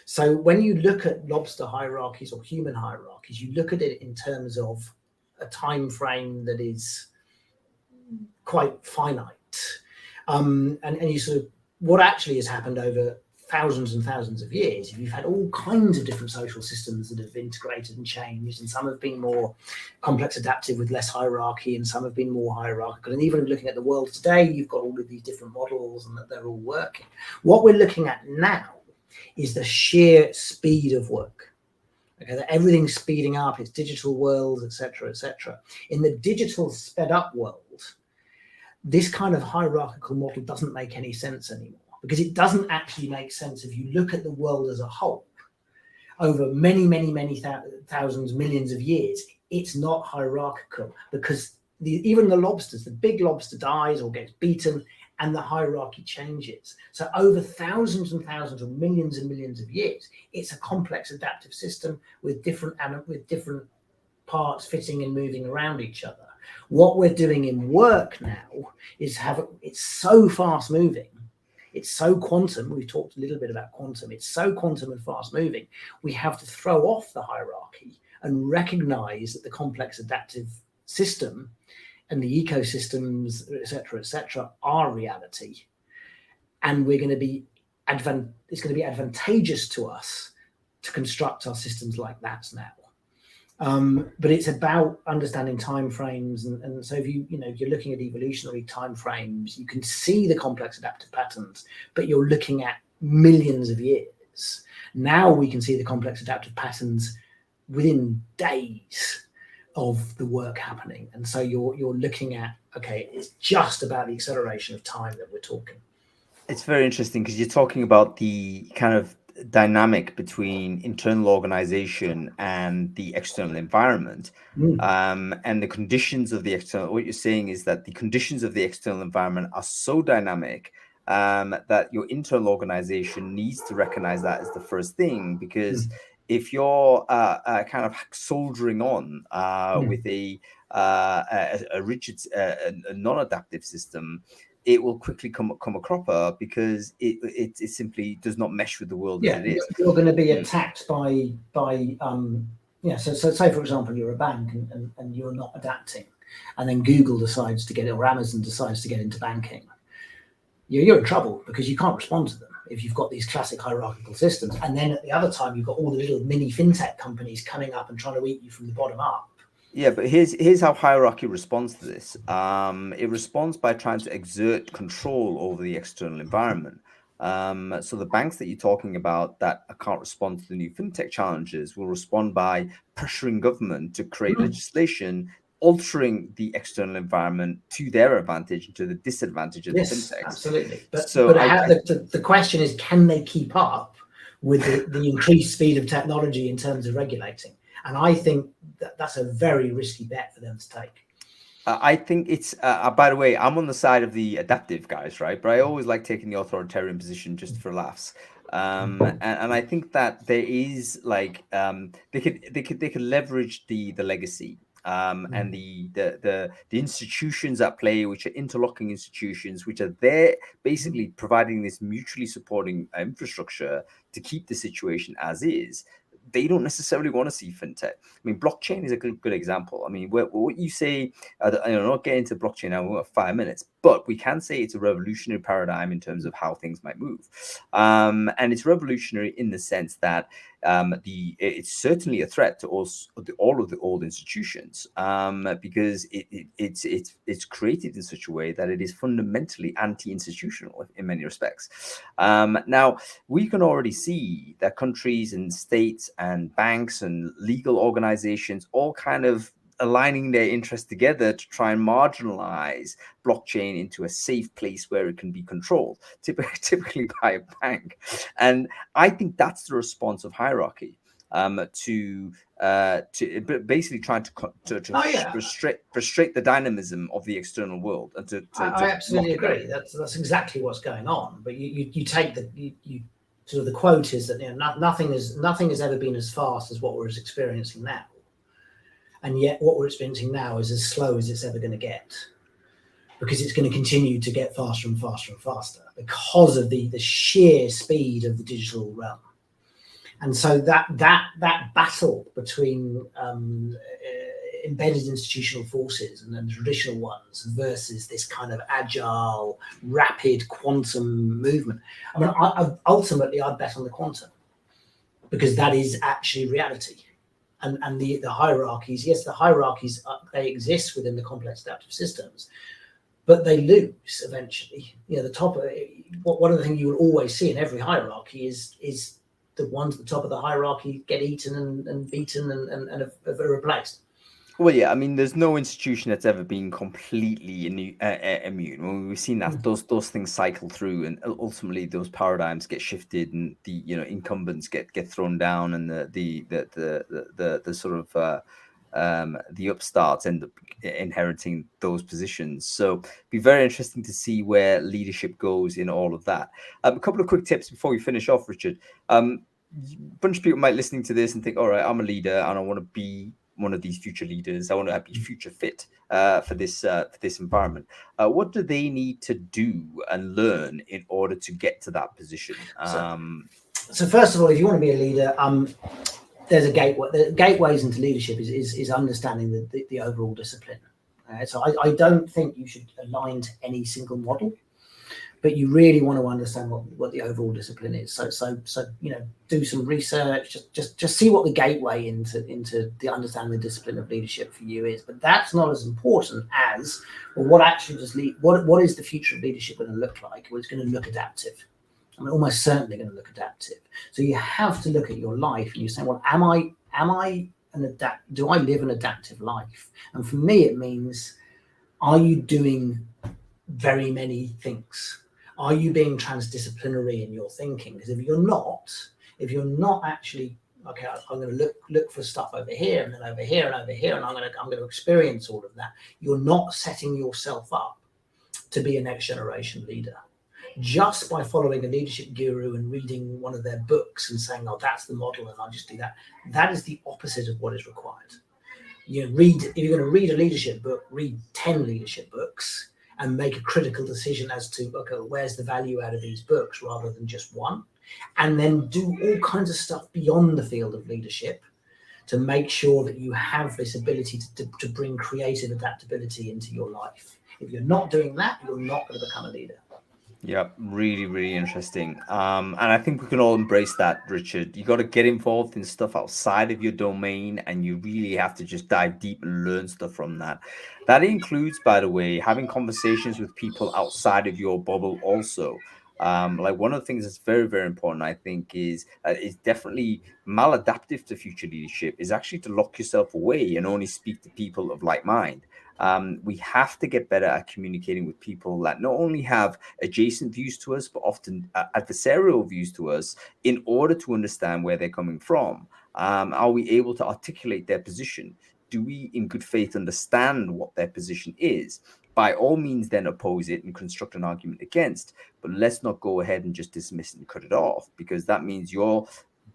Speaker 2: So when you look at lobster hierarchies or human hierarchies, you look at it in terms of a time frame that is quite finite. And you sort of, what actually has happened over thousands and thousands of years, you've had all kinds of different social systems that have integrated and changed, and some have been more complex adaptive with less hierarchy, and some have been more hierarchical. And even looking at the world today, you've got all of these different models and that they're all working. What we're looking at now is the sheer speed of work. Okay, that everything's speeding up, it's digital worlds, etc., etc. In the digital sped up world, this kind of hierarchical model doesn't make any sense anymore, because it doesn't actually make sense if you look at the world as a whole over many thousands, millions of years. It's not hierarchical, because even the lobsters, the big lobster dies or gets beaten, and the hierarchy changes. So over thousands and thousands or millions and millions of years, it's a complex adaptive system with different parts fitting and moving around each other. What we're doing in work now is it's so fast moving, it's so quantum. We've talked a little bit about quantum. It's so quantum and fast moving. We have to throw off the hierarchy and recognize that the complex adaptive system and the ecosystems, etc., are reality. And we're going to be it's going to be advantageous to us to construct our systems like that now. But it's about understanding timeframes, and so if you're looking at evolutionary timeframes, you can see the complex adaptive patterns, but you're looking at millions of years. Now we can see the complex adaptive patterns within days of the work happening, and so you're looking at, okay, it's just about the acceleration of time that we're talking.
Speaker 1: It's very interesting because you're talking about the kind of dynamic between internal organization and the external environment, and the conditions of the external. What you're saying is that the conditions of the external environment are so dynamic that your internal organization needs to recognize that as the first thing, because if you're kind of soldiering on with a rigid, non-adaptive system, it will quickly come a cropper, because it simply does not mesh with the world that it is.
Speaker 2: You're going to be attacked by so say, for example, you're a bank and you're not adapting, and then Google decides to get it, or Amazon decides to get into banking. You're in trouble, because you can't respond to them if you've got these classic hierarchical systems. And then at the other time, you've got all the little mini fintech companies coming up and trying to eat you from the bottom up.
Speaker 1: Yeah, but here's how hierarchy responds to this. It responds by trying to exert control over the external environment. So the banks that you're talking about that can't respond to the new fintech challenges will respond by pressuring government to create legislation altering the external environment to their advantage and to the disadvantage of the fintechs.
Speaker 2: Absolutely. But the question is, can they keep up with the increased speed of technology in terms of regulating? And I think that's a very risky bet for them to take.
Speaker 1: I think it's, by the way, I'm on the side of the adaptive guys, right? But I always like taking the authoritarian position just for laughs. And I think that there is they could leverage the legacy and the institutions at play, which are interlocking institutions, which are there basically providing this mutually supporting infrastructure to keep the situation as is. They don't necessarily want to see fintech. I mean, blockchain is a good example. I mean, what you say, I'm not getting into blockchain now, we've got 5 minutes, but we can say it's a revolutionary paradigm in terms of how things might move. And it's revolutionary in the sense that it's certainly a threat to all of the old institutions, because it's created in such a way that it is fundamentally anti-institutional in many respects. Now, we can already see that countries and states and banks and legal organizations all kind of aligning their interests together to try and marginalize blockchain into a safe place where it can be controlled, typically by a bank. And I think that's the response of hierarchy, to basically trying to frustrate the dynamism of the external world. And
Speaker 2: I absolutely agree. That's exactly what's going on. But you take you sort of the quote is that nothing has ever been as fast as what we're experiencing now. And yet what we're experiencing now is as slow as it's ever going to get, because it's going to continue to get faster and faster and faster because of the sheer speed of the digital realm. And so that battle between embedded institutional forces and the traditional ones versus this kind of agile, rapid quantum movement. I mean, ultimately, I'd bet on the quantum, because that is actually reality. And the hierarchies, yes, the hierarchies, they exist within the complex adaptive systems, but they lose eventually. The top of one of the things you will always see in every hierarchy is the ones at the top of the hierarchy get eaten and beaten and are replaced.
Speaker 1: Well, yeah, I mean, there's no institution that's ever been completely immune. Well, we've seen that those things cycle through, and ultimately those paradigms get shifted, and the incumbents get thrown down, and the sort of the upstarts end up inheriting those positions. So it'd be very interesting to see where leadership goes in all of that. A couple of quick tips before we finish off, Richard. A bunch of people might listening to this and think, all right, I'm a leader and I want to be one of these future leaders. I want to be future fit for this environment. What do they need to do and learn in order to get to that position?
Speaker 2: So first of all, if you want to be a leader, there's a gateway. The gateways into leadership is understanding the overall discipline. So I don't think you should align to any single model, but you really want to understand what the overall discipline is. So do some research, just see what the gateway into the understanding the discipline of leadership for you is. But that's not as important as, well, what actually does what is the future of leadership going to look like? Well, it's going to look adaptive. I mean, almost certainly going to look adaptive. So you have to look at your life and you say, well, do I live an adaptive life? And for me, it means, are you doing very many things? Are you being transdisciplinary in your thinking? Because if you're not actually, okay, I'm going to look for stuff over here and then over here and over here, and I'm going to experience all of that. You're not setting yourself up to be a next generation leader just by following a leadership guru and reading one of their books and saying, oh, that's the model and I'll just do that. That is the opposite of what is required. If you're going to read a leadership book, read 10 leadership books and make a critical decision as to, okay, where's the value out of these books rather than just one, and then do all kinds of stuff beyond the field of leadership to make sure that you have this ability to bring creative adaptability into your life. If you're not doing that, you're not going to become a leader.
Speaker 1: Yeah, really, really interesting. And I think we can all embrace that, Richard. You got to get involved in stuff outside of your domain, and you really have to just dive deep and learn stuff from that. That includes, by the way, having conversations with people outside of your bubble also. Like one of the things that's very, very important, I think, is definitely maladaptive to future leadership is actually to lock yourself away and only speak to people of like mind. We have to get better at communicating with people that not only have adjacent views to us, but often adversarial views to us, in order to understand where they're coming from. Are we able to articulate their position? Do we, in good faith, understand what their position is? By all means, then oppose it and construct an argument against. But let's not go ahead and just dismiss it and cut it off, because that means you're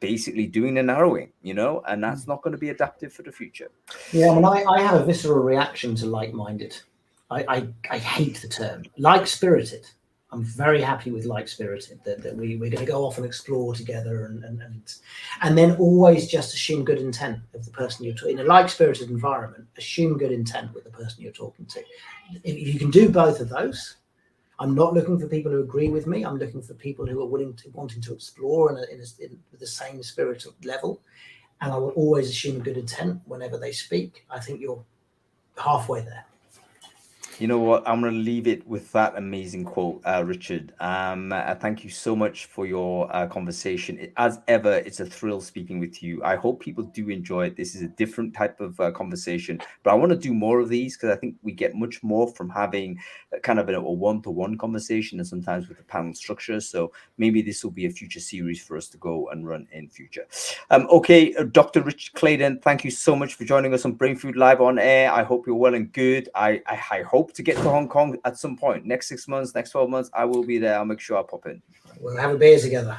Speaker 1: basically doing the narrowing, and that's not going to be adaptive for the future.
Speaker 2: Yeah, I mean, I have a visceral reaction to like-minded. I hate the term like-spirited. I'm very happy with like-spirited, that we're going to go off and explore together and then always just assume good intent of the person you're talking. In a like-spirited environment, assume good intent with the person you're talking to. If you can do both of those, I'm not looking for people who agree with me. I'm looking for people who are wanting to explore with the same spiritual level. And I will always assume good intent whenever they speak. I think you're halfway there.
Speaker 1: You know what? I'm going to leave it with that amazing quote, Richard. Thank you so much for your conversation. As ever, it's a thrill speaking with you. I hope people do enjoy it. This is a different type of conversation, but I want to do more of these because I think we get much more from having kind of a one-to-one conversation and sometimes with a panel structure. So maybe this will be a future series for us to go and run in future. Okay, Dr. Richard Clayton, thank you so much for joining us on Brainfood Live on Air. I hope you're well and good. I hope to get to Hong Kong at some point. Next 6 months, next 12 months, I will be there. I'll make sure I pop in.
Speaker 2: We'll have a beer together.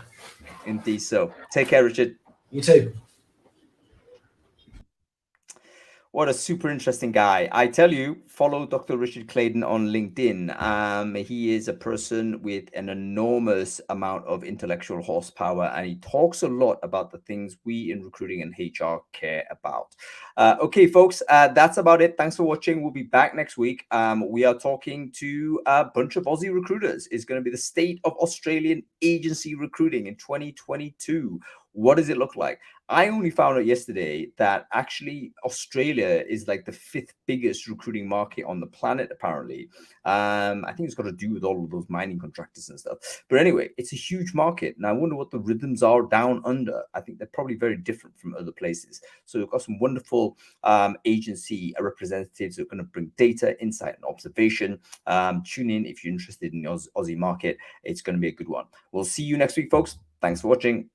Speaker 1: Indeed so. Take care, Richard.
Speaker 2: You too.
Speaker 1: What a super interesting guy. I tell you, follow Dr. Richard Clayton on LinkedIn. He is a person with an enormous amount of intellectual horsepower, and he talks a lot about the things we in recruiting and HR care about. Okay, folks, that's about it. Thanks for watching. We'll be back next week. We are talking to a bunch of Aussie recruiters. It's going to be the state of Australian agency recruiting in 2022. What does it look like? I only found out yesterday that actually Australia is like the 5th biggest recruiting market on the planet, apparently. I think it's got to do with all of those mining contractors and stuff. But anyway, it's a huge market. And I wonder what the rhythms are down under. I think they're probably very different from other places. So we've got some wonderful agency representatives who are going to bring data, insight, and observation. Tune in if you're interested in the Aussie market. It's going to be a good one. We'll see you next week, folks. Thanks for watching.